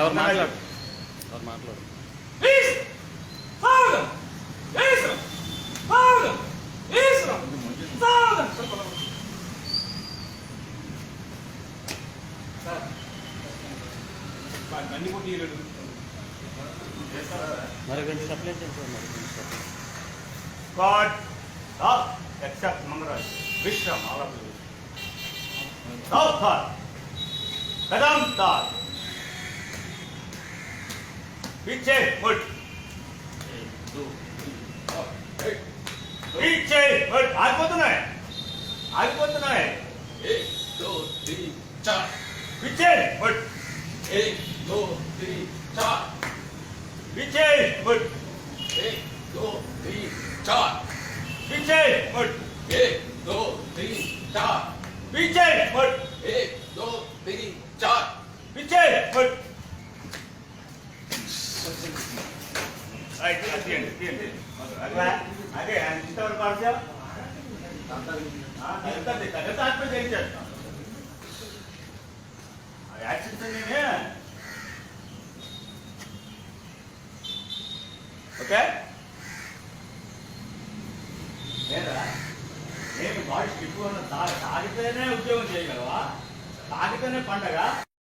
ఎవరు మాట్లాడు మరి కొంచెం supply God, love, accept Mangaraj, Vishram, all of you. South Thar, Kadam Thar, Piche, Mud, Piche, Mud, Agipotunnayi, 1, 2, 3, 4, Piche, Mud, 1, 2, 3, 4, Piche, Mud, 1, 2, 3, 4, पीछे मुड़ 1, 2, 3, 4, पीछे मुड़ 1, 2, 3, 4, पीछे मुड़ राइट अगेन अगला आगे इंस्टॉल कर दिया हां ऐसा देखा है साथ में देख सकता एक्शन तो नहीं है ओके నేను బాడీ స్టిఫ్ తాగితేనే ఉద్యోగం చేయగలవా తాగితేనే పండగ